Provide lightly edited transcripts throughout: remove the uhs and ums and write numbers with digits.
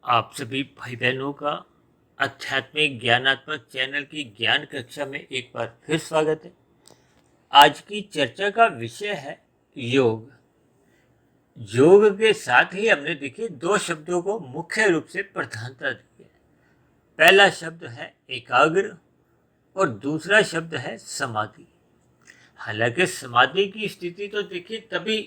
आप सभी भाई बहनों का आध्यात्मिक ज्ञानात्मक चैनल की ज्ञान कक्षा में एक बार फिर स्वागत है। आज की चर्चा का विषय है योग। योग के साथ ही हमने देखिए दो शब्दों को मुख्य रूप से प्रधानता दी है। पहला शब्द है एकाग्र और दूसरा शब्द है समाधि। हालांकि समाधि की स्थिति तो देखिए तभी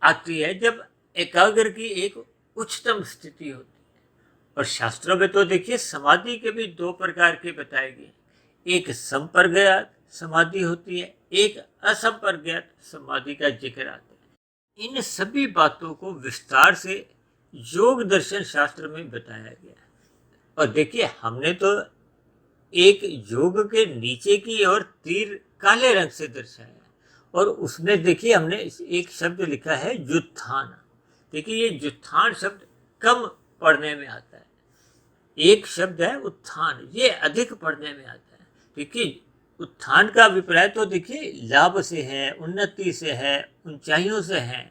आती है जब एकाग्र की एक उच्चतम स्थिति होती है। और शास्त्रों में तो देखिए समाधि के भी दो प्रकार के बताए गए। एक संप्रज्ञात समाधि होती है, एक असंप्रज्ञात समाधि का जिक्र आता है। इन सभी बातों को विस्तार से योग दर्शन शास्त्र में बताया गया है। और देखिए हमने तो एक योग के नीचे की ओर तीर काले रंग से दर्शाया है और उसमें देखिए हमने एक शब्द लिखा है जुत्थान। देखिए ये जुत्थान शब्द कम पढ़ने में आता है। एक शब्द है उत्थान, ये अधिक पढ़ने में आता है। देखिए उत्थान का अभिप्राय तो देखिए लाभ से है, उन्नति से है, ऊंचाइयों से है,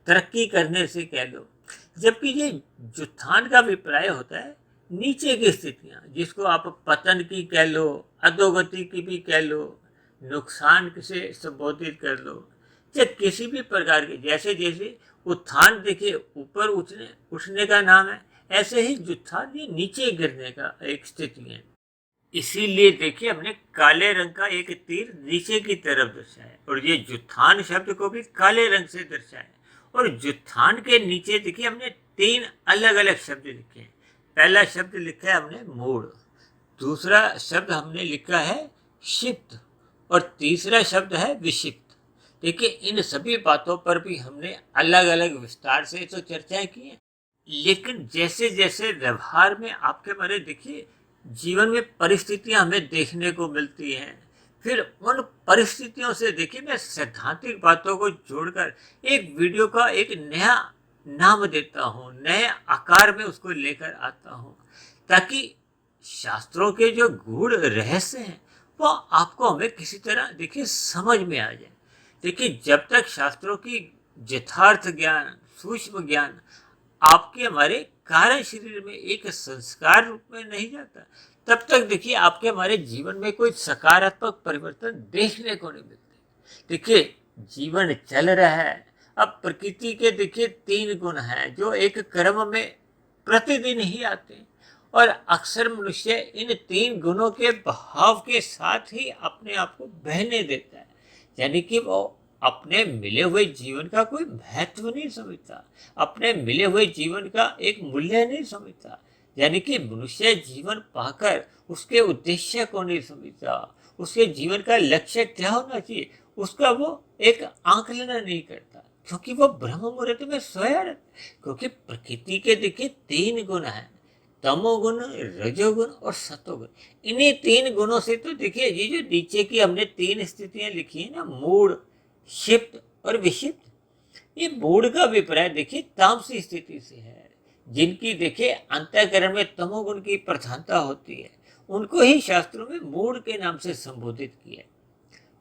तरक्की करने से कह लो। जबकि ये जुत्थान का अभिप्राय होता है नीचे की स्थितियां, जिसको आप पतन की कह लो, अधोगति की भी कह लो, नुकसान से संबोधित कर लो, या किसी भी प्रकार के। जैसे जैसे उत्थान देखिए ऊपर उठने का नाम है, ऐसे ही जुत्थान ये नीचे गिरने का एक स्थिति है। इसीलिए देखिए हमने काले रंग का एक तीर नीचे की तरफ दर्शाया और ये जुत्थान शब्द को भी काले रंग से दर्शाया। और जुत्थान के नीचे देखिए हमने तीन अलग अलग शब्द लिखे हैं। पहला शब्द लिखा है हमने मूढ़, दूसरा शब्द हमने लिखा है क्षिप्त और तीसरा शब्द है विक्षिप्त। देखिए इन सभी बातों पर भी हमने अलग अलग विस्तार से तो चर्चाएं की हैं। लेकिन जैसे जैसे व्यवहार में आपके बारे देखिए जीवन में परिस्थितियां हमें देखने को मिलती हैं, फिर उन परिस्थितियों से देखिए मैं सैद्धांतिक बातों को जोड़कर एक वीडियो का एक नया नाम देता हूँ, नए आकार में उसको लेकर आता हूँ, ताकि शास्त्रों के जो गूढ़ रहस्य हैं वो आपको हमें किसी तरह देखिए समझ में आ जाए। देखिए जब तक शास्त्रों की यथार्थ ज्ञान, सूक्ष्म ज्ञान आपके हमारे कारण शरीर में एक संस्कार रूप में नहीं जाता, तब तक देखिए आपके हमारे जीवन में कोई सकारात्मक परिवर्तन देखने को नहीं मिलते। देखिए जीवन चल रहा है, अब प्रकृति के देखिए तीन गुण हैं जो एक क्रम में प्रतिदिन ही आते हैं और अक्सर मनुष्य इन तीन गुणों के बहाव के साथ ही अपने आप को बहने देता है। यानी कि वो अपने मिले हुए जीवन का कोई महत्व नहीं समझता, अपने मिले हुए जीवन का एक मूल्य नहीं समझता। यानी कि मनुष्य जीवन पाकर उसके उद्देश्य को नहीं समझता, उसके जीवन का लक्ष्य क्या होना चाहिए उसका वो एक आंकलन नहीं करता, क्योंकि वो ब्रह्म मुहूर्त में सोया रहता। क्योंकि प्रकृति के देखिए तीन गुण हैं, तमोगुण, रजोगुण और सतोगुण। इन्हीं तीन गुणों से तो देखिए ये जो नीचे की हमने तीन स्थितियां लिखी है ना, मूढ़, क्षिप्त और विक्षिप्त, ये मूढ़ का अभिप्राय देखिए तामसी स्थिति से है, जिनकी देखिए अंतःकरण में तमोगुण की प्रधानता होती है, उनको ही शास्त्रों में मूढ़ के नाम से संबोधित किया है।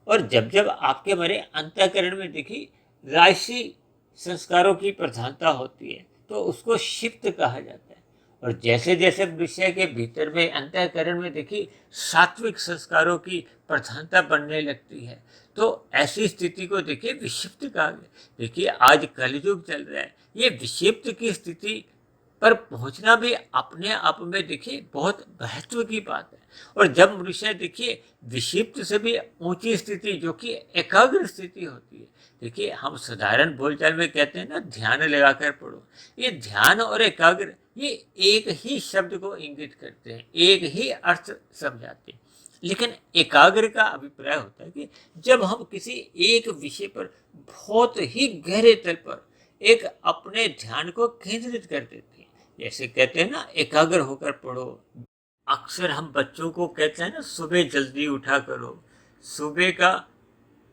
और जब जब आपके हमारे अंतःकरण में देखिए राशि संस्कारों की प्रधानता होती है तो उसको क्षिप्त कहा जाता है। और जैसे जैसे मनुष्य के भीतर में अंतःकरण में देखिए सात्विक संस्कारों की प्रधानता बनने लगती है तो ऐसी स्थिति को देखिए विक्षिप्त कहा गया। देखिए आज कलयुग चल रहा है, ये विक्षिप्त की स्थिति पर पहुंचना भी अपने आप में देखिए बहुत महत्व की बात है। और जब मनुष्य देखिए विक्षिप्त से भी ऊंची स्थिति जो कि एकाग्र स्थिति होती है, देखिए हम साधारण बोलचाल में कहते हैं ना ध्यान लगाकर पढ़ो, ये ध्यान और एकाग्र ये एक ही शब्द को इंगित करते हैं, एक ही अर्थ समझाते हैं। लेकिन एकाग्र का अभिप्राय होता है कि जब हम किसी एक विषय पर बहुत ही गहरे तल पर एक अपने ध्यान को केंद्रित कर देते हैं। जैसे कहते हैं ना एकाग्र होकर पढ़ो। अक्सर हम बच्चों को कहते हैं ना सुबह जल्दी उठा करो, सुबह का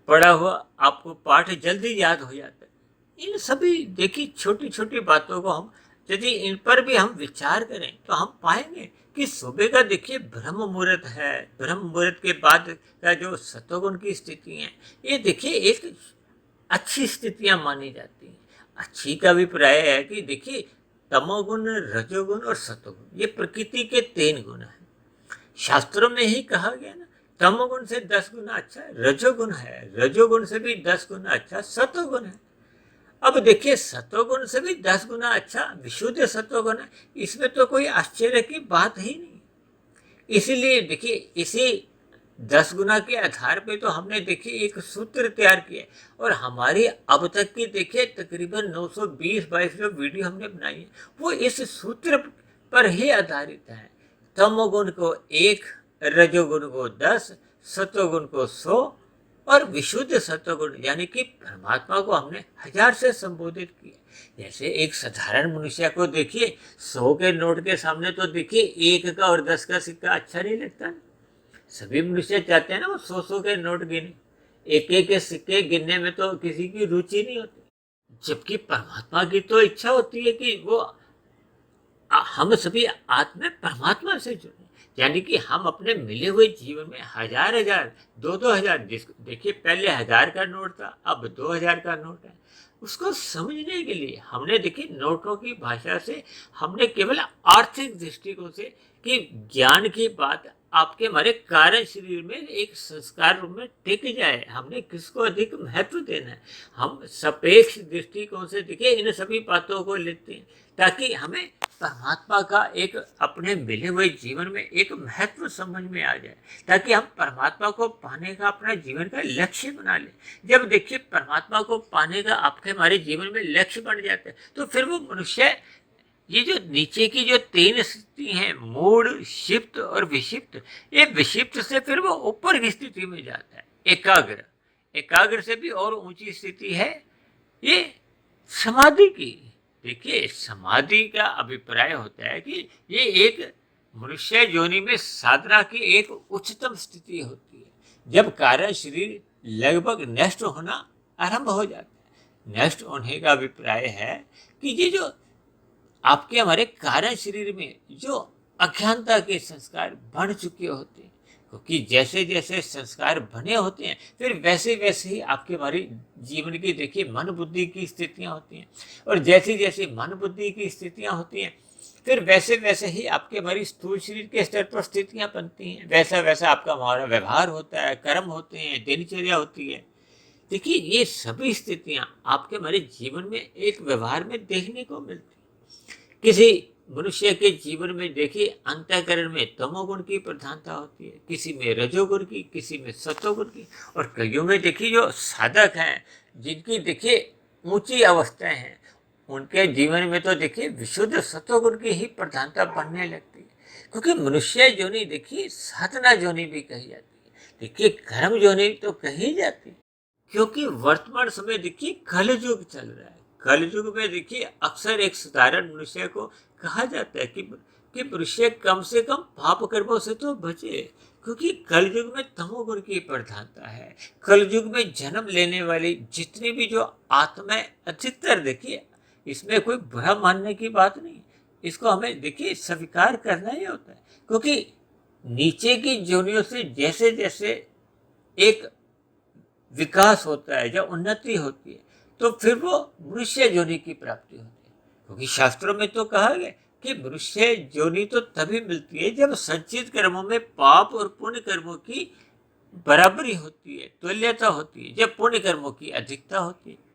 पढ़ा हुआ आपको पाठ जल्दी याद हो जाता है। इन सभी देखिए छोटी छोटी बातों को हम यदि इन पर भी हम विचार करें तो हम पाएंगे कि सुबह का देखिए ब्रह्म मुहूर्त है, ब्रह्म मुहूर्त के बाद का जो सतोगुण की स्थिति है ये देखिए एक अच्छी स्थितियां मानी जाती हैं। अच्छी का अभिप्राय है कि देखिए तमोगुण, रजोगुण और सतोगुण, ये प्रकृति के 3 गुण हैं। शास्त्रों में ही कहा गया ना, तमोगुण से 10 गुना अच्छा रजोगुण है, रजोगुण से भी 10 गुना अच्छा सतोगुण है। अब देखिए, सतोगुण से भी 10 गुना अच्छा विशुद्ध सतोगुण है। इसमें तो कोई आश्चर्य की बात ही नहीं। इसीलिए देखिए, इसी 10 गुना के आधार पे तो हमने देखिए एक सूत्र तैयार किया, और हमारी अब तक की देखिए तकरीबन 920-22 जो वीडियो हमने बनाई है, वो इस सूत्र पर ही आधारित है। तमोगुण को 1, रजोगुण को 10, सतोगुण को 100 और विशुद्ध सत्वगुण यानी कि परमात्मा को हमने 1000 से संबोधित किया। जैसे एक साधारण मनुष्य को देखिए 100 के नोट के सामने तो देखिए 1 का और 10 का सिक्का अच्छा नहीं लगता। सभी मनुष्य चाहते हैं ना वो 100 के नोट गिने, एक एक के सिक्के गिनने में तो किसी की रुचि नहीं होती। जबकि परमात्मा की तो इच्छा होती है कि वो हम सभी आत्मा परमात्मा से जुड़े, यानी कि हम अपने मिले हुए जीवन में 1000-1000, 2-2000, देखिए पहले 1000 का नोट था, अब 2000 का नोट है। उसको समझने के लिए हमने देखिए नोटों की भाषा से, हमने केवल आर्थिक दृष्टिकोण से कि ज्ञान की बात आपके हमारे कार्य शरीर में एक संस्कार रूप में टिक जाए, हमने किसको अधिक महत्व देना है। हम सापेक्ष दृष्टिकोण से देखिए इन सभी बातों को लेते हैं, ताकि हमें परमात्मा का एक अपने मिले हुए जीवन में एक महत्व समझ में आ जाए, ताकि हम परमात्मा को पाने का अपना जीवन का लक्ष्य बना लें। जब देखिए परमात्मा को पाने का आपके हमारे जीवन में लक्ष्य बन जाता है, तो फिर वो मनुष्य ये जो नीचे की जो 3 स्थिति हैं, मूढ़, क्षिप्त और विक्षिप्त, ये विक्षिप्त से फिर वो ऊपर की स्थिति में जाता है, एकाग्र। एकाग्र से भी और ऊंची स्थिति है ये समाधि की। देखिए समाधि का अभिप्राय होता है कि ये एक मनुष्य योनि में साधना की एक उच्चतम स्थिति होती है, जब कारण शरीर लगभग नष्ट होना आरंभ हो जाता है। नष्ट होने का अभिप्राय है कि ये जो आपके हमारे कारण शरीर में जो अज्ञानता के संस्कार बढ़ चुके होते हैं, क्योंकि जैसे जैसे संस्कार बने होते हैं फिर वैसे वैसे ही आपके हमारी जीवन की देखिए मन बुद्धि की स्थितियां होती हैं, और जैसे जैसे मन बुद्धि की स्थितियां होती हैं फिर वैसे वैसे ही आपके हमारी स्थूल शरीर के स्तर पर स्थितियां बनती हैं, वैसा वैसा आपका हमारा व्यवहार होता है, कर्म होते हैं, दिनचर्या होती है। देखिए ये सभी स्थितियां आपके हमारे जीवन में एक व्यवहार में देखने को मिलती हैं। किसी मनुष्य के जीवन में देखिए अंतःकरण में तमोगुण की प्रधानता होती है, किसी में रजोगुण की, किसी में सतोगुण की, और कईयों में देखिए जो साधक हैं जिनकी देखिए ऊंची अवस्थाएं हैं, उनके जीवन में तो देखिए विशुद्ध सतोगुण की ही प्रधानता बनने लगती है। क्योंकि मनुष्य जोनि देखिए साधना जोनि भी कही जाती है, देखिए कर्म जोनि तो कही जाती है। क्योंकि वर्तमान समय देखिए कल युग चल रहा है। कल युग में देखिए अक्सर एक साधारण मनुष्य को कहा जाता है कि मनुष्य कम से कम पाप कर्मों से तो बचे, क्योंकि कल युग में तमोगुण की प्रधानता है। कल युग में जन्म लेने वाली जितनी भी जो आत्माएं अधिकतर देखिए, इसमें कोई बुरा मानने की बात नहीं, इसको हमें देखिए स्वीकार करना ही होता है। क्योंकि नीचे की जोनियों से जैसे जैसे एक विकास होता है, जब उन्नति होती है, तो फिर वो मनुष्य योनि की प्राप्ति होती है। क्योंकि शास्त्रों में तो कहा गया कि मनुष्य योनि तो तभी मिलती है जब संचित कर्मों में पाप और पुण्य कर्मों की बराबरी होती है, तुल्यता होती है, जब पुण्य कर्मों की अधिकता होती है।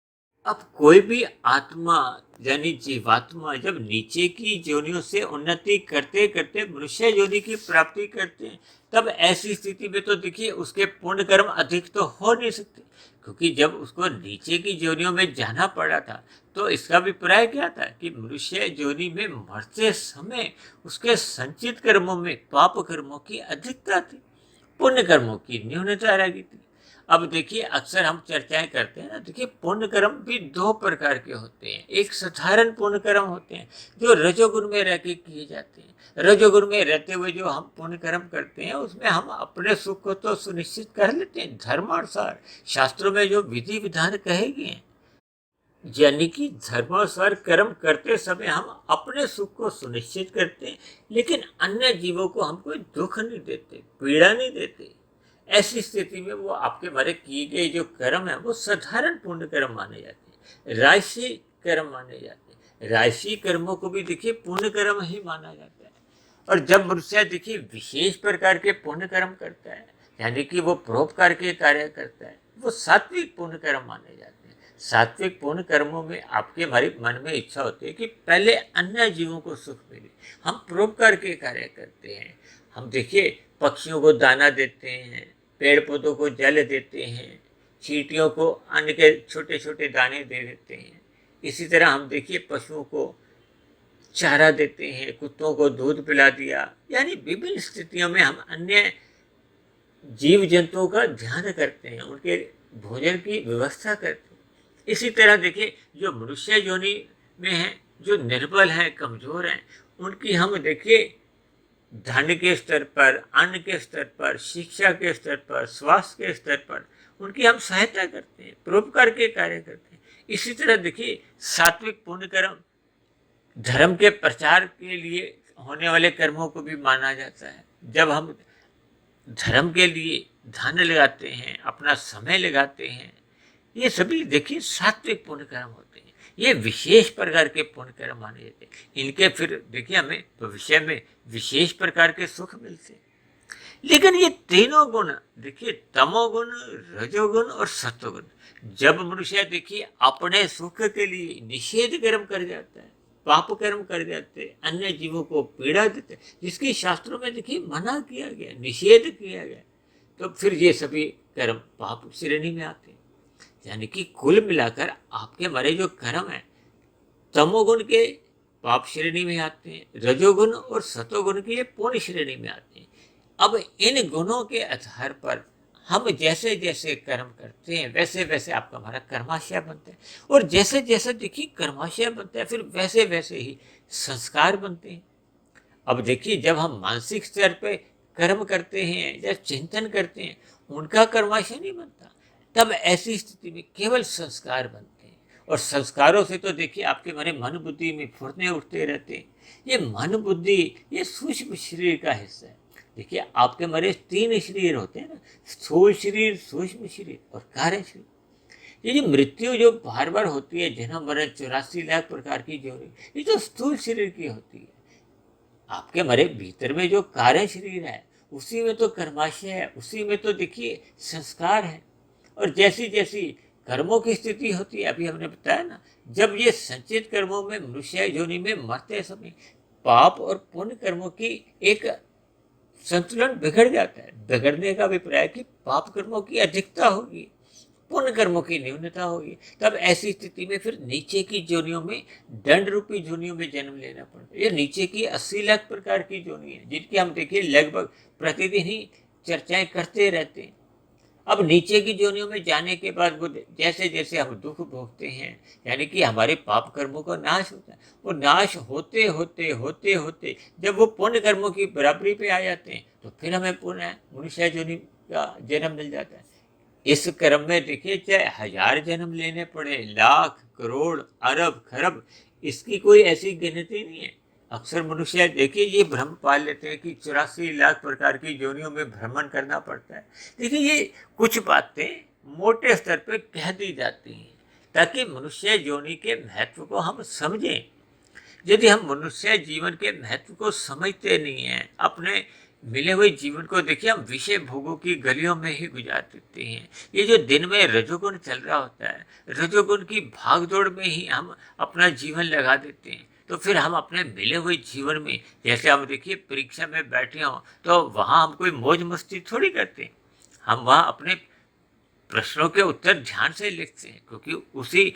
अब कोई भी आत्मा यानी जीवात्मा जब नीचे की योनियों से उन्नति करते करते मनुष्य योनि की प्राप्ति करते हैं, तब ऐसी स्थिति में तो देखिए उसके पुण्य कर्म अधिक तो हो नहीं सकते, क्योंकि जब उसको नीचे की योनियों में जाना पड़ा था तो इसका अभिप्राय क्या था कि मनुष्य योनि में मरते समय उसके संचित कर्मों में पाप कर्मों की अधिकता थी, पुण्य कर्मों की न्यूनता रह गई थी। अब देखिए अक्सर हम चर्चाएं करते हैं ना, देखिए पुण्य कर्म भी 2 प्रकार के होते हैं। एक साधारण पुण्य कर्म होते हैं जो रजोगुण में रह के किए जाते हैं। रजोगुण में रहते हुए जो हम पुण्य कर्म करते हैं उसमें हम अपने सुख को तो सुनिश्चित कर लेते हैं धर्मानुसार, शास्त्रों में जो विधि विधान कहे गए हैं, यानी कि धर्मानुसार कर्म करते समय हम अपने सुख को सुनिश्चित करते हैं, लेकिन अन्य जीवों को हम कोई दुख नहीं देते, पीड़ा नहीं देते। ऐसी स्थिति में वो आपके हमारे किए गए जो कर्म है वो साधारण पुण्य कर्म माने जाते हैं, राजसी कर्म माने जाते हैं। राशि कर्मों को भी देखिए पुण्य कर्म ही माना जाता है। और जब मनुष्य देखिए विशेष प्रकार के पुण्य कर्म करता है, यानी कि वो परोपकार के कार्य करता है, वो सात्विक पुण्य कर्म माने जाते हैं। सात्विक पुण्य कर्मों में आपके हमारे मन में इच्छा होती है कि पहले अन्य जीवों को सुख मिले, हम परोपकार के कार्य करते हैं। हम देखिए पक्षियों को दाना देते हैं, पेड़ पौधों को जल देते हैं, चींटियों को अन्न के छोटे छोटे दाने दे देते हैं। इसी तरह हम देखिए पशुओं को चारा देते हैं, कुत्तों को दूध पिला दिया, यानी विभिन्न स्थितियों में हम अन्य जीव जंतुओं का ध्यान करते हैं, उनके भोजन की व्यवस्था करते हैं। इसी तरह देखिए जो मनुष्य योनि में हैं, जो निर्बल हैं, कमजोर हैं, उनकी हम देखिए धन के स्तर पर, अन्न के स्तर पर, शिक्षा के स्तर पर, स्वास्थ्य के स्तर पर उनकी हम सहायता करते हैं, परोपकार के कार्य करते हैं। इसी तरह देखिए सात्विक पुण्य कर्म धर्म के प्रचार के लिए होने वाले कर्मों को भी माना जाता है। जब हम धर्म के लिए धन लगाते हैं, अपना समय लगाते हैं, ये सभी देखिए सात्विक पुण्य कर्म होते हैं। ये विशेष प्रकार के पुण्य कर्म माने जाते हैं। इनके फिर देखिए हमें भविष्य में विशेष प्रकार के सुख मिलते हैं। लेकिन ये तीनों गुण देखिए, तमोगुण, रजोगुण और सत्वगुण, जब मनुष्य देखिए अपने सुख के लिए निषेध कर्म कर जाता है, पाप कर्म कर जाते हैं, अन्य जीवों को पीड़ा देते हैं, जिसकी शास्त्रों में देखिए मना किया गया, निषेध किया गया, तो फिर ये सभी कर्म पाप श्रेणी में आते हैं। यानी कि कुल मिलाकर आपके हमारे जो कर्म है तमोगुण के पाप श्रेणी में आते हैं, रजोगुण और सतोगुण के ये पुण्य श्रेणी में आते हैं। अब इन गुणों के आधार पर हम जैसे जैसे कर्म करते हैं वैसे वैसे आपका हमारा कर्माशय बनता है, और जैसे जैसे देखिए कर्माशय बनता है फिर वैसे वैसे ही संस्कार बनते हैं। अब देखिए जब हम मानसिक स्तर पे कर्म करते हैं या चिंतन करते हैं, उनका कर्माशय नहीं बनता, तब ऐसी स्थिति में केवल संस्कार बनते हैं। और संस्कारों से तो देखिए आपके हमारे मन बुद्धि में फुरने उठते रहते हैं। ये मन बुद्धि ये सूक्ष्म शरीर का हिस्सा है। देखिए आपके हमारे 3 शरीर होते हैं ना, स्थूल शरीर, सूक्ष्म शरीर और कार्य शरीर। ये जो मृत्यु जो बार बार होती है, जन्म मरण 84 लाख प्रकार की जो, ये तो स्थूल शरीर की होती है। आपके हमारे भीतर में जो कार्य शरीर है उसी में तो कर्माशय है, उसी में तो देखिए संस्कार है। और जैसी जैसी कर्मों की स्थिति होती है, अभी हमने बताया ना, जब ये संचित कर्मों में मनुष्य योनि में मरते समय पाप और पुण्य कर्मों की एक संतुलन बिगड़ जाता है। बिगड़ने का अभिप्राय कि पाप कर्मों की अधिकता होगी, पुण्य कर्मों की न्यूनता होगी। तब ऐसी स्थिति में फिर नीचे की जोनियों में, दंड रूपी जोनियों में जन्म लेना पड़ता है। ये नीचे की 80 लाख प्रकार की जोनी है, जिनकी हम देखिए लगभग प्रतिदिन ही चर्चाएं करते रहते हैं। अब नीचे की जोनियों में जाने के बाद वो जैसे जैसे हम दुख भोगते हैं, यानी कि हमारे पाप कर्मों का नाश होता है, वो नाश होते होते होते होते जब वो पुण्य कर्मों की बराबरी पे आ जाते हैं, तो फिर हमें पुनः मनुष्य जोनि का जन्म मिल जाता है। इस क्रम में देखिए चाहे 1000 जन्म लेने पड़े, लाख, करोड़, अरब, खरब, इसकी कोई ऐसी गिनती नहीं है। अक्सर मनुष्य देखिए ये भ्रम पाल लेते हैं कि 84 लाख प्रकार की योनियों में भ्रमण करना पड़ता है। देखिए ये कुछ बातें मोटे स्तर पर कह दी जाती हैं ताकि मनुष्य योनि के महत्व को हम समझें। यदि हम मनुष्य जीवन के महत्व को समझते नहीं हैं, अपने मिले हुए जीवन को देखिए हम विषय भोगों की गलियों में ही गुजार देते हैं। ये जो दिन में रजोगुण चल रहा होता है, रजोगुण की भागदौड़ में ही हम अपना जीवन लगा देते हैं। तो फिर हम अपने मिले हुए जीवन में, जैसे हम देखिए परीक्षा में बैठे हों तो वहाँ हम कोई मौज मस्ती थोड़ी करते हैं, हम वहाँ अपने प्रश्नों के उत्तर ध्यान से लिखते हैं, क्योंकि उसी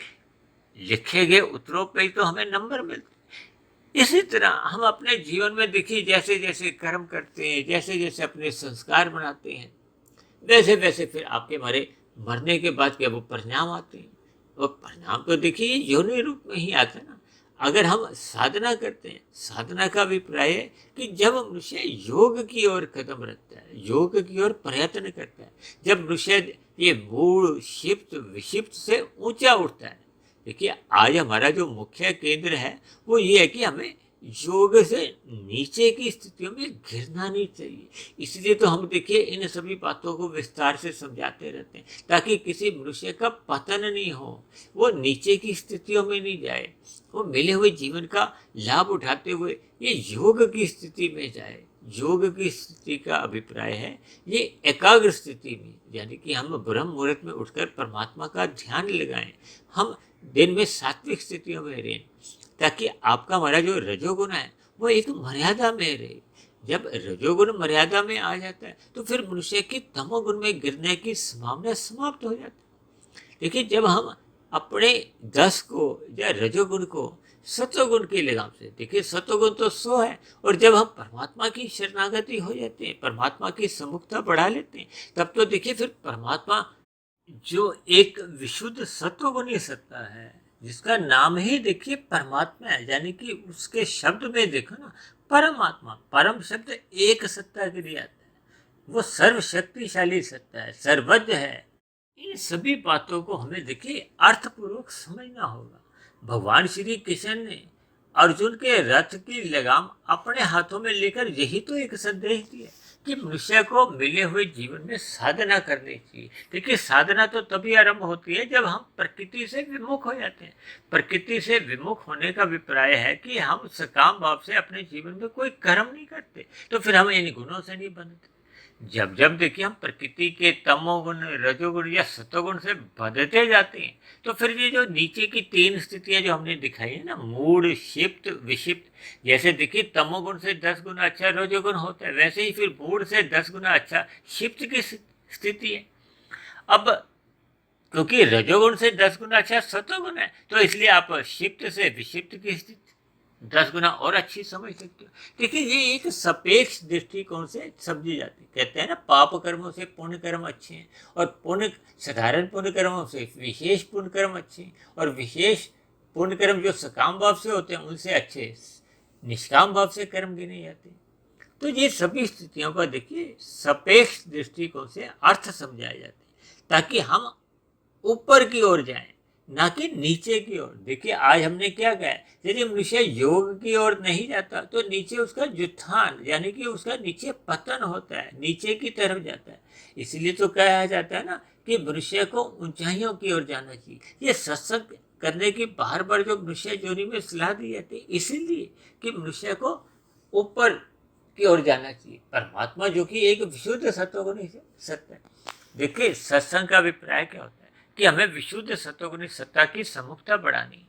लिखे गए उत्तरों पर ही तो हमें नंबर मिलते हैं। इसी तरह हम अपने जीवन में देखिए जैसे जैसे कर्म करते हैं, जैसे जैसे अपने संस्कार बनाते हैं, वैसे वैसे फिर आपके हमारे मरने के बाद के वो परिणाम आते हैं। और परिणाम तो देखिए योनि रूप में ही आता है ना। अगर हम साधना करते हैं, साधना का अभिप्राय है कि जब मनुष्य योग की ओर कदम रखता है, योग की ओर प्रयत्न करता है, जब मनुष्य ये मूल क्षिप्त विक्षिप्त से ऊंचा उठता है। देखिए आज हमारा जो मुख्य केंद्र है वो ये है कि हमें योग से नीचे की स्थितियों में गिरना नहीं चाहिए। इसलिए तो हम देखिए इन सभी बातों को विस्तार से समझाते रहते हैं, ताकि किसी मनुष्य का पतन नहीं हो, वो नीचे की स्थितियों में नहीं जाए, वो मिले हुए जीवन का लाभ उठाते हुए ये योग की स्थिति में जाए। योग की स्थिति का अभिप्राय है ये एकाग्र स्थिति में, यानी कि हम ब्रह्म मुहूर्त में उठकर परमात्मा का ध्यान लगाएं, हम दिन में सात्विक स्थितियों में रहें, ताकि आपका हमारा जो रजोगुण है वो एक मर्यादा में रहे। जब रजोगुण मर्यादा में आ जाता है तो फिर मनुष्य की तमोगुण में गिरने की संभावना समाप्त हो जाती है। देखिए, जब हम अपने दस को या रजोगुण को सत्वगुण की लगाम से, देखिए सत्वगुण तो 100 है, और जब हम परमात्मा की शरणागति हो जाते हैं, परमात्मा की सम्मुखता बढ़ा लेते हैं, तब तो देखिए फिर परमात्मा जो एक विशुद्ध सत्वगुणी सत्ता है, जिसका नाम ही देखिए परमात्मा है, यानी कि उसके शब्द में देखो ना, परमात्मा, परम शब्द एक सत्ता के लिए आता है, वो सर्वशक्तिशाली सत्ता है, सर्वज्ञ है। इन सभी बातों को हमें देखिए अर्थपूर्वक समझना होगा। भगवान श्री कृष्ण ने अर्जुन के रथ की लगाम अपने हाथों में लेकर यही तो एक संदेश दिया कि मनुष्य को मिले हुए जीवन में साधना करनी चाहिए। देखिए, साधना तो तभी आरंभ होती है जब हम प्रकृति से विमुख हो जाते हैं। प्रकृति से विमुख होने का अभिप्राय है कि हम सकाम भाव से अपने जीवन में कोई कर्म नहीं करते, तो फिर हम इन गुणों से नहीं बनते। जब जब देखिए हम प्रकृति के तमोगुण, रजोगुण या सतोगुण से बदलते जाते हैं, तो फिर ये जो नीचे की 3 स्थितियां जो हमने दिखाई है ना, मूढ़, क्षिप्त, विक्षिप्त, जैसे देखिए तमोगुण से 10 गुना अच्छा रजोगुण होता है, वैसे ही फिर मूढ़ से 10 गुना अच्छा क्षिप्त की स्थिति है। अब क्योंकि रजोगुण से 10 गुना अच्छा सतोगुण है, तो इसलिए आप क्षिप्त से विक्षिप्त की स्थिति 10 गुना और अच्छी समझ सकते हो। देखिए, ये एक सापेक्ष दृष्टिकोण से समझी जाती है। कहते हैं ना, पाप कर्मों से पुण्य कर्म अच्छे हैं, और पुण्य साधारण पुण्य कर्मों से विशेष पुण्य कर्म अच्छे हैं, और विशेष पुण्य कर्म जो सकाम भाव से होते हैं उनसे अच्छे निष्काम भाव से कर्म गिने जाते हैं। तो ये सभी स्थितियों का देखिए सापेक्ष दृष्टिकोण से अर्थ समझाया जाता है, ताकि हम ऊपर की ओर जाएं, ना कि नीचे की ओर। देखिए, आज हमने क्या कहा, यदि मनुष्य योग की ओर नहीं जाता तो नीचे उसका जुत्थान, यानी कि उसका नीचे पतन होता है, नीचे की तरफ जाता है। इसलिए तो कहा जाता है ना कि मनुष्य को ऊंचाइयों की ओर जाना चाहिए। ये सत्संग करने की बार बार जो मनुष्य जोनी में सलाह दी जाती है, इसीलिए कि मनुष्य को ऊपर की ओर जाना चाहिए। परमात्मा जो कि एक विशुद्ध सत्वगुणी सत्य है। देखिए, सत्संग का अभिप्राय क्या होता है कि हमें विशुद्ध सत्वगुणी सत्ता की सम्मुखता बढ़ानी है।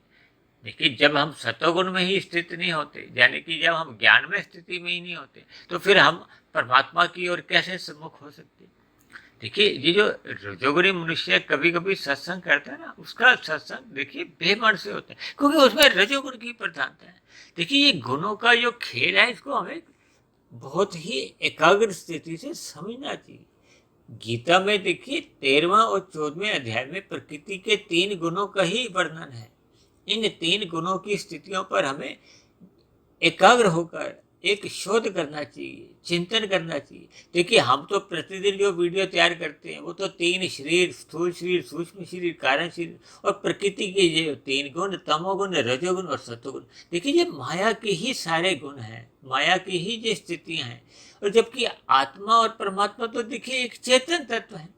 देखिए, जब हम सत्वगुण में ही स्थित नहीं होते, यानी कि जब हम ज्ञान में स्थिति में ही नहीं होते, तो फिर हम परमात्मा की ओर कैसे सम्मुख हो सकते। देखिए, ये जो रजोगुणी मनुष्य कभी कभी सत्संग करता है ना, उसका सत्संग देखिए बेमन से होता है, क्योंकि उसमें रजोगुण की प्रधानता है। देखिए, ये गुणों का जो खेल है, इसको हमें बहुत ही एकाग्र स्थिति से समझना चाहिए। गीता में देखिए 13वां और 14वें अध्याय में प्रकृति के 3 गुणों का ही वर्णन है। इन 3 गुणों की स्थितियों पर हमें एकाग्र होकर एक शोध करना चाहिए, चिंतन करना चाहिए। देखिए, हम तो प्रतिदिन जो वीडियो तैयार करते हैं वो तो 3 शरीर, स्थूल शरीर, सूक्ष्म शरीर, कारण शरीर और प्रकृति के ये 3 गुण, तमोगुण, रजोगुण और सतोगुण, देखिए ये माया के ही सारे गुण हैं, माया की ही ये स्थितियां हैं। और जबकि आत्मा और परमात्मा तो देखिए एक चेतन तत्व है।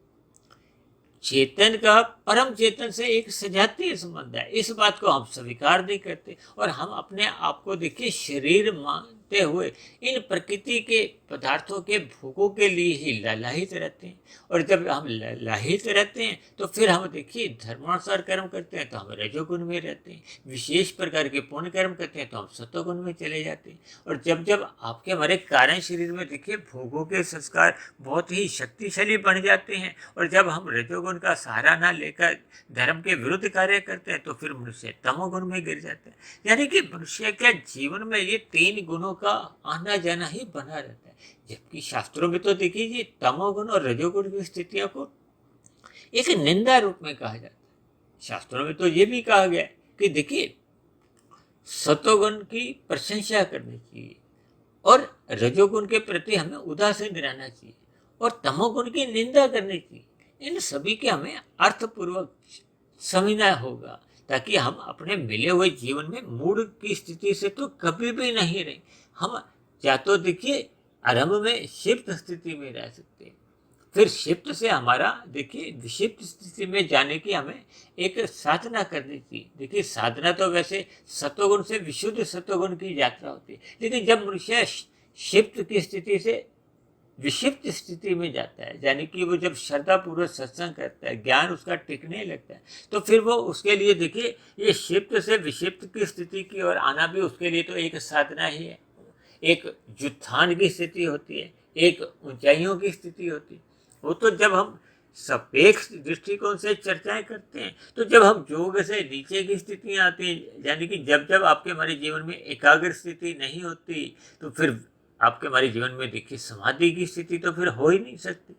चेतन का परम चेतन से एक सजातीय संबंध है। इस बात को हम स्वीकार नहीं करते, और हम अपने आप को देखिए शरीर मानते हुए इन प्रकृति के पदार्थों के भोगों के लिए ही ललाहित रहते हैं। और जब हम ललाहित रहते हैं तो फिर हम देखिए धर्मानुसार कर्म करते हैं तो हम रजोगुण में रहते हैं, विशेष प्रकार के पुण्य कर्म करते हैं तो हम सत्वगुण में चले जाते हैं। और जब जब आपके हमारे कारण शरीर में देखिए भोगों के संस्कार बहुत ही शक्तिशाली बन जाते हैं, और जब हम रजोगुण का सहारा ना लेकर धर्म के विरुद्ध कार्य करते हैं तो फिर मनुष्य तमोगुण में गिर जाता है। यानी कि मनुष्य के जीवन में ये 3 गुणों का आना जाना ही बना रहता है। जबकि शास्त्रों में तो देखिए ये तमोगुण और रजोगुण की स्थितियों को एक निंदा रूप में कहा जाता है। शास्त्रों में तो ये भी कहा गया है कि देखिए सतोगुण की प्रशंसा करनी चाहिए, और रजोगुण के प्रति हमें उदासीन रहना चाहिए, और तमोगुण की निंदा करनी चाहिए। इन सभी के हमें अर्थपूर्वक समझना होगा, ताकि हम अपने मिले हुए जीवन में मूड की स्थिति से तो कभी भी नहीं रहे। हम या तो देखिए आरंभ में शिफ्ट स्थिति में रह सकते हैं, फिर शिफ्ट से हमारा देखिए विशिष्ट स्थिति में जाने की हमें एक साधना करनी चाहिए। देखिए साधना तो वैसे सत्वगुण से विशुद्ध सत्वगुण की यात्रा होती है, लेकिन जब मनुष्य शिफ्ट की स्थिति से विक्षिप्त स्थिति में जाता है, यानी कि वो जब श्रद्धा पूर्वक सत्संग करता है, ज्ञान उसका टिकने लगता है, तो फिर वो उसके लिए देखिए ये क्षिप्त से विक्षिप्त की स्थिति की ओर आना भी उसके लिए तो एक साधना ही है। एक जुत्थान की स्थिति होती है, एक ऊंचाइयों की स्थिति होती है। वो तो जब हम सापेक्ष दृष्टिकोण से चर्चाएं करते हैं, तो जब हम योग से नीचे की स्थितियां आती हैं, यानी कि जब जब आपके हमारे जीवन में एकाग्र स्थिति नहीं होती, तो फिर आपके हमारे जीवन में देखिए समाधि की स्थिति तो फिर हो ही नहीं सकती।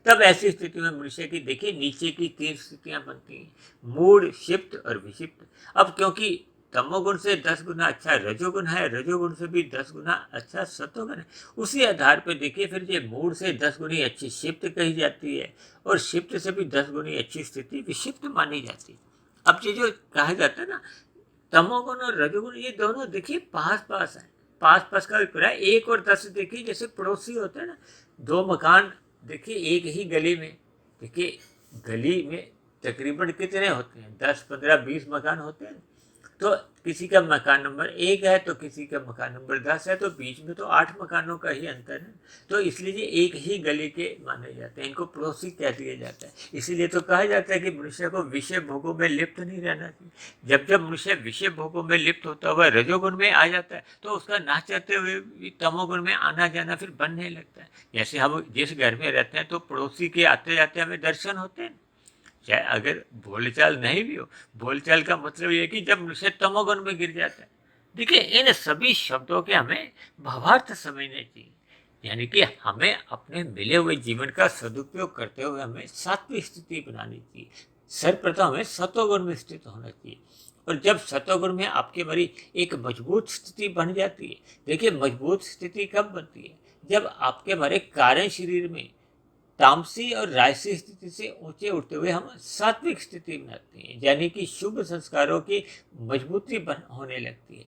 तब ऐसी स्थिति में मनुष्य की देखिए नीचे की 3 स्थितियां बनती हैं, मूड, शिफ्ट और विक्षिप्त। अब क्योंकि तमोगुण से 10 गुना अच्छा रजोगुण है, रजोगुण से भी 10 गुना अच्छा सतोगुण है, उसी आधार पर देखिए फिर ये मूड से 10 गुनी अच्छी शिफ्ट कही जाती है और शिफ्ट से भी 10 गुनी अच्छी स्थिति विक्षिप्त मानी जाती है। अब ये जो कहा जाता है ना, तमोगुण और रजोगुण ये दोनों देखिए पास पास है, पास पास का अभिप्राय 1 और 10 देखिए जैसे पड़ोसी होते हैं ना, 2 मकान देखिए एक ही गली में, देखिए गली में तकरीबन कितने होते हैं, 10, 15, 20 मकान होते हैं। तो किसी का मकान नंबर 1 है तो किसी का मकान नंबर 10 है, तो बीच में तो 8 मकानों का ही अंतर है। तो इसलिए ये एक ही गली के माने जाते हैं, इनको पड़ोसी कह दिया जाता है। इसीलिए तो कहा जाता है कि मनुष्य को विषय भोगों में लिप्त नहीं रहना चाहिए। जब जब मनुष्य विषय भोगों में लिप्त होता हुआ रजोगुण में आ जाता है, तो उसका ना चाहते हुए तमोगुण में आना जाना फिर बनने लगता है। जैसे हम जिस घर में रहते हैं तो पड़ोसी के आते जाते हमें दर्शन होते हैं, चाहे अगर बोलचाल नहीं भी हो। बोलचाल का मतलब ये कि जब मनुष्य तमोगुण में गिर जाता है। देखिए इन सभी शब्दों के हमें भावार्थ समझने चाहिए, यानी कि हमें अपने मिले हुए जीवन का सदुपयोग करते हुए हमें सात्विक स्थिति बनानी चाहिए। सर्वप्रथम हमें सतोगुण में स्थित होना चाहिए, और जब सतोगुण में आपके भरी एक मजबूत स्थिति बन जाती है, देखिए मजबूत स्थिति कब बनती है, जब आपके भरे कारण शरीर में तामसी और राजसी स्थिति से ऊंचे उठते हुए हम सात्विक स्थिति में आते हैं, यानी कि शुभ संस्कारों की मजबूती होने लगती है।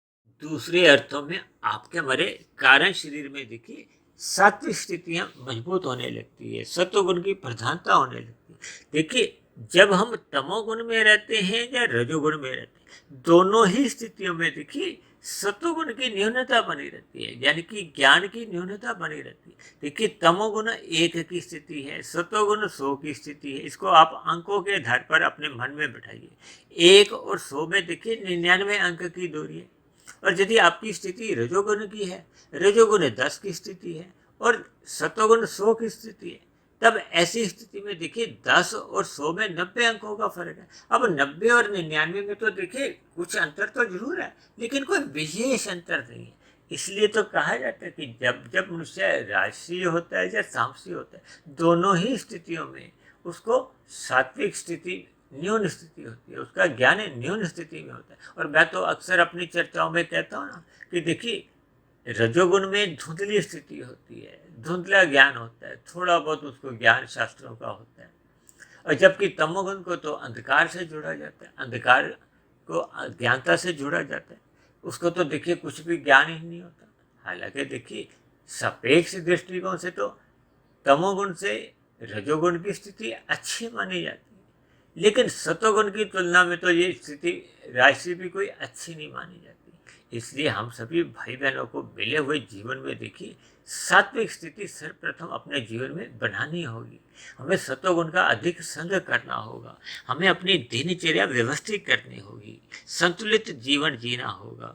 दूसरे अर्थों में आपके हमारे कारण शरीर में देखिए सात्विक स्थितियां मजबूत होने लगती है, सत्वगुण की प्रधानता होने लगती है। देखिए जब हम तमोगुण में रहते हैं या रजोगुण में रहते हैं, दोनों ही स्थितियों में देखिए सत्वगुण की न्यूनता बनी रहती है, यानी कि ज्ञान की न्यूनता बनी रहती है। देखिए तमोगुण 1 की स्थिति है, सत्वगुण 100 की स्थिति है। इसको आप अंकों के आधार पर अपने मन में बैठाइए। 1 और 100 में देखिए 99 अंक की दूरी है। और यदि आपकी स्थिति रजोगुण की है, रजोगुण 10 की स्थिति है और सत्वगुण 100 की स्थिति है, तब ऐसी स्थिति में देखिए 10 और 100 में 90 अंकों का फर्क है। अब 90 और 99 में तो देखिए कुछ अंतर तो जरूर है, लेकिन कोई विशेष अंतर नहीं है। इसलिए तो कहा जाता है कि जब जब मनुष्य राजसी होता है या तामसी होता है, दोनों ही स्थितियों में उसको सात्विक स्थिति न्यून स्थिति होती है, उसका ज्ञान न्यून स्थिति में होता है। और मैं तो अक्सर अपनी चर्चाओं में कहता हूँ ना कि देखिए रजोगुण में धुंधली स्थिति होती है, धुंधला ज्ञान होता है, थोड़ा बहुत उसको ज्ञान शास्त्रों का होता है। और जबकि तमोगुण को तो अंधकार से जोड़ा जाता है, अंधकार को अज्ञानता से जोड़ा जाता है, उसको तो देखिए कुछ भी ज्ञान ही नहीं होता। हालांकि देखिए सापेक्ष दृष्टिकोण से तो तमोगुण से रजोगुण की स्थिति अच्छी मानी जाती है, लेकिन सतोगुण की तुलना में तो ये स्थिति राशि भी कोई अच्छी नहीं मानी जाती। इसलिए हम सभी भाई बहनों को मिले हुए जीवन में देखिए सात्विक स्थिति सर्वप्रथम अपने जीवन में बनानी होगी। हमें सतोगुण का अधिक संग करना होगा, हमें अपनी दिनचर्या व्यवस्थित करनी होगी, संतुलित जीवन जीना होगा।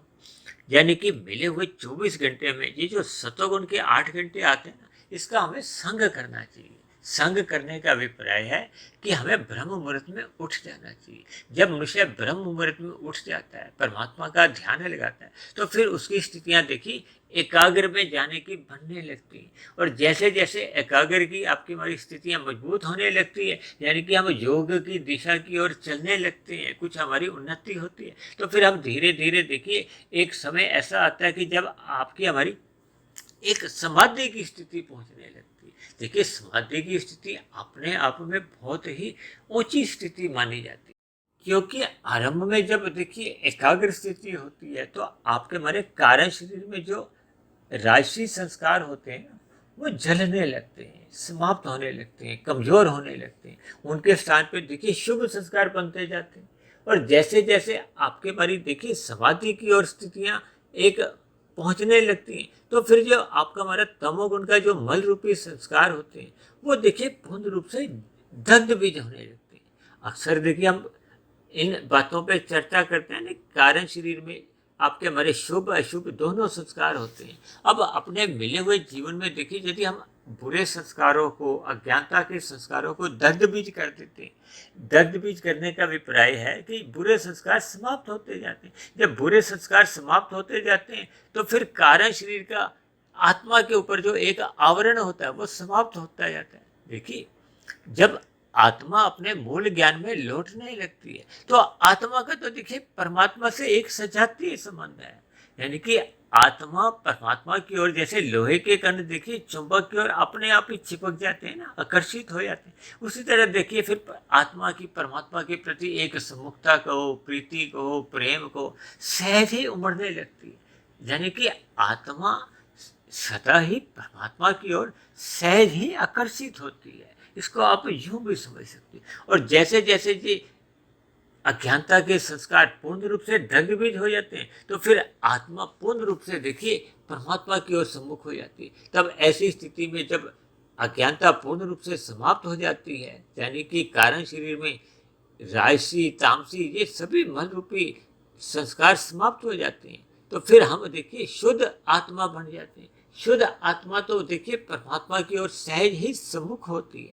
यानी कि मिले हुए 24 घंटे में ये जो सतोगुण के 8 घंटे आते हैं ना, इसका हमें संग करना चाहिए। संग करने का अभिप्राय है कि हमें ब्रह्म मुहूर्त में उठ जाना चाहिए। जब मनुष्य ब्रह्म मुहूर्त में उठ जाता है, परमात्मा का ध्यान लगाता है, तो फिर उसकी स्थितियां देखी एकाग्र में जाने की बनने लगती हैं। और जैसे जैसे एकाग्र की आपकी हमारी स्थितियां मजबूत होने लगती है, यानी कि हम योग की दिशा की ओर चलने लगते हैं, कुछ हमारी उन्नति होती है, तो फिर हम धीरे धीरे देखिए एक समय ऐसा आता है कि जब आपकी हमारी एक समाधि की स्थिति पहुंचने लगती है। देखिए समाधि की स्थिति अपने आप में बहुत ही ऊंची स्थिति मानी जाती है, क्योंकि आरंभ में जब देखिए एकाग्र स्थिति होती है तो आपके हमारे कारण शरीर में जो राजसी संस्कार होते हैं ना, वो जलने लगते हैं, समाप्त होने लगते हैं, कमजोर होने लगते हैं। उनके स्थान पे देखिए शुभ संस्कार बनते जाते हैं। और जैसे जैसे आपके हमारी देखिए समाधि की ओर स्थितियां एक पहुंचने लगती हैं, तो फिर जो आपका हमारा तमोगुण का जो मल रूपी संस्कार होते हैं, वो देखिए पूर्ण रूप से दग्ध बीज होने लगते हैं। अक्सर देखिए हम इन बातों पे चर्चा करते हैं ना, कारण शरीर में आपके हमारे शुभ अशुभ दोनों संस्कार होते हैं। अब अपने मिले हुए जीवन में देखिए यदि हम बुरे संस्कारों को, अज्ञानता के संस्कारों को दग्ध बीज कर देते हैं। दग्ध बीज करने का अभिप्राय है कि बुरे संस्कार समाप्त होते जाते हैं। जब बुरे संस्कार समाप्त होते जाते हैं तो फिर कारण शरीर का आत्मा के ऊपर जो एक आवरण होता है वो समाप्त होता जाता है। देखिए जब आत्मा अपने मूल ज्ञान में लौटने लगती है तो आत्मा का तो देखिए परमात्मा से एक सजातीय संबंध है। यानी कि आत्मा परमात्मा की ओर, जैसे लोहे के कण देखिए चुंबक की ओर अपने आप ही चिपक जाते हैं ना, आकर्षित हो जाते हैं, उसी तरह देखिए फिर आत्मा की परमात्मा के प्रति एक सम्मुखता को, प्रीति को, प्रेम को सहज ही उमड़ने लगती है। यानी कि आत्मा सदा ही परमात्मा की ओर सहज ही आकर्षित होती है। इसको आप यूं भी समझ सकते हैं। और जैसे जैसे जी अज्ञानता के संस्कार पूर्ण रूप से दग्धबीज हो जाते हैं तो फिर आत्मा पूर्ण रूप से देखिए परमात्मा की ओर सम्मुख हो जाती है। तब ऐसी स्थिति में जब अज्ञानता पूर्ण रूप से समाप्त हो जाती है, यानी कि कारण शरीर में राजसी, तामसी ये सभी मन रूपी संस्कार समाप्त हो जाते हैं, तो फिर हम देखिए शुद्ध आत्मा बन जाते हैं। शुद्ध आत्मा तो देखिए परमात्मा की ओर सहज ही सम्मुख होती है।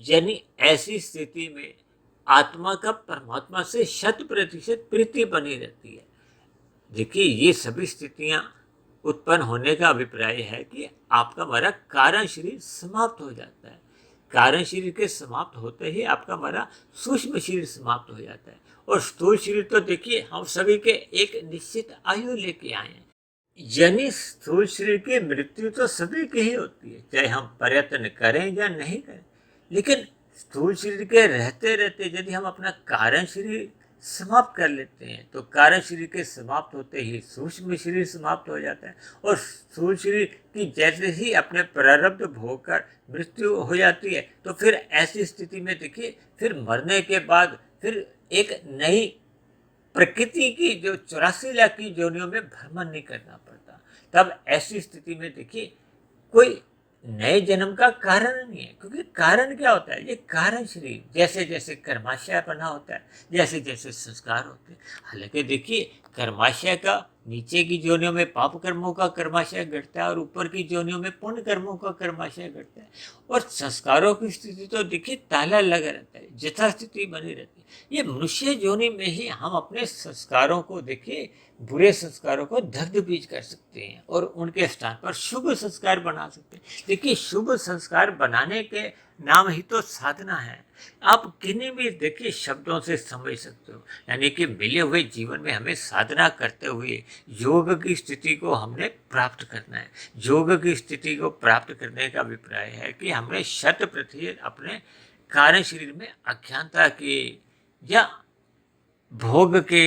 यानी ऐसी स्थिति में आत्मा का परमात्मा से 100% प्रीति बनी रहती है। देखिए ये सभी स्थितियां उत्पन्न होने का अभिप्राय है कि आपका हमारा कारण शरीर समाप्त हो जाता है। कारण शरीर के समाप्त होते ही आपका हमारा सूक्ष्म शरीर समाप्त हो जाता है। और स्थूल शरीर तो देखिए हम सभी के एक निश्चित आयु लेके आए हैं। यानी स्थूल शरीर की मृत्यु तो सभी की ही होती है, चाहे हम प्रयत्न करें या नहीं करें। लेकिन स्थूल शरीर के रहते रहते यदि हम अपना कारण शरीर समाप्त कर लेते हैं तो कारण शरीर के समाप्त होते ही सूक्ष्म शरीर समाप्त हो जाता है। और स्थूल शरीर की जैसे ही अपने प्रारब्ध भोग कर मृत्यु हो जाती है तो फिर ऐसी स्थिति में देखिए फिर मरने के बाद फिर एक नई प्रकृति की जो 84 लाख की योनियों में भ्रमण नहीं करना पड़ता। तब ऐसी स्थिति में देखिए कोई नए जन्म का कारण नहीं है, क्योंकि कारण क्या होता है, ये कारण शरीर जैसे जैसे कर्माशय बना होता है, जैसे जैसे संस्कार होते हैं। हालांकि देखिए कर्माशय का नीचे की जोनियों में पाप कर्मों का कर्माशय घटता है और ऊपर की जोनियों में पुण्य कर्मों का कर्माशय घटता है। और संस्कारों की स्थिति तो देखिए ताला लगा रहता है, यथास्थिति बनी रहती है। ये मनुष्य जोनि में ही हम अपने संस्कारों को देखिए, बुरे संस्कारों को दग्ध बीज कर सकते हैं और उनके स्थान पर शुभ संस्कार बना सकते हैं। देखिए शुभ संस्कार बनाने के नाम ही तो साधना है। आप किन्हीं भी देखिए शब्दों से समझ सकते हो। यानी कि मिले हुए जीवन में हमें साधना करते हुए योग की स्थिति को हमने प्राप्त करना है। योग की स्थिति को प्राप्त करने का अभिप्राय है कि हमने 100% अपने कार्य शरीर में अज्ञानता के या भोग के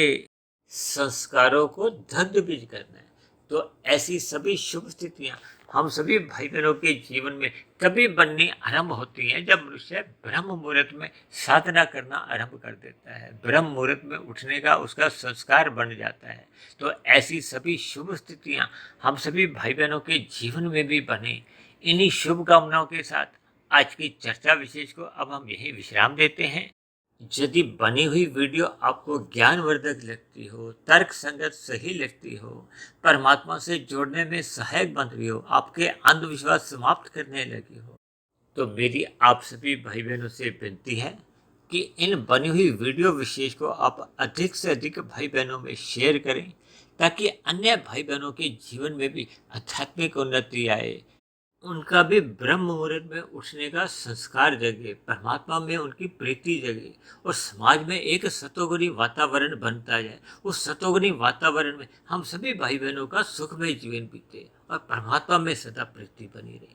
संस्कारों को दग्ध बीज करना है। तो ऐसी सभी शुभ स्थितियां हम सभी भाई बहनों के जीवन में तभी बननी आरंभ होती हैं जब मनुष्य ब्रह्म मुहूर्त में साधना करना आरंभ कर देता है, ब्रह्म मुहूर्त में उठने का उसका संस्कार बन जाता है। तो ऐसी सभी शुभ स्थितियां हम सभी भाई बहनों के जीवन में भी बने। इन्हीं शुभकामनाओं के साथ आज की चर्चा विशेष को अब हम यही विश्राम देते हैं। यदि बनी हुई वीडियो आपको ज्ञानवर्धक लगती हो, तर्क संगत सही लगती हो, परमात्मा से जोड़ने में सहायक बन रही हो, आपके अंधविश्वास समाप्त करने लगी हो, तो मेरी आप सभी भाई बहनों से विनती है कि इन बनी हुई वीडियो विशेष को आप अधिक से अधिक भाई बहनों में शेयर करें, ताकि अन्य भाई बहनों के जीवन में भी आध्यात्मिक उन्नति आए, उनका भी ब्रह्म मुहूर्त में उठने का संस्कार जगे, परमात्मा में उनकी प्रीति जगे और समाज में एक सतोगुणी वातावरण बनता जाए। उस सतोगुणी वातावरण में हम सभी भाई बहनों का सुखमय जीवन बीते और परमात्मा में सदा प्रीति बनी रहे।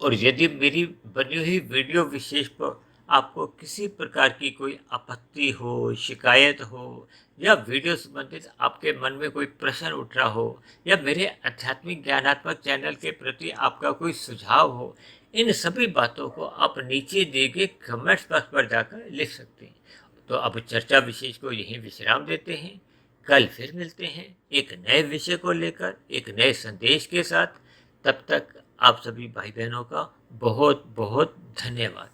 और यदि मेरी बनी हुई वीडियो विशेष पर आपको किसी प्रकार की कोई आपत्ति हो, शिकायत हो, या वीडियो संबंधित आपके मन में कोई प्रश्न उठ रहा हो, या मेरे आध्यात्मिक ज्ञानात्मक चैनल के प्रति आपका कोई सुझाव हो, इन सभी बातों को आप नीचे दिए गए कमेंट्स बॉक्स पर जाकर लिख सकते हैं। तो अब चर्चा विशेष को यहीं विश्राम देते हैं। कल फिर मिलते हैं एक नए विषय को लेकर, एक नए संदेश के साथ। तब तक आप सभी भाई बहनों का बहुत बहुत धन्यवाद।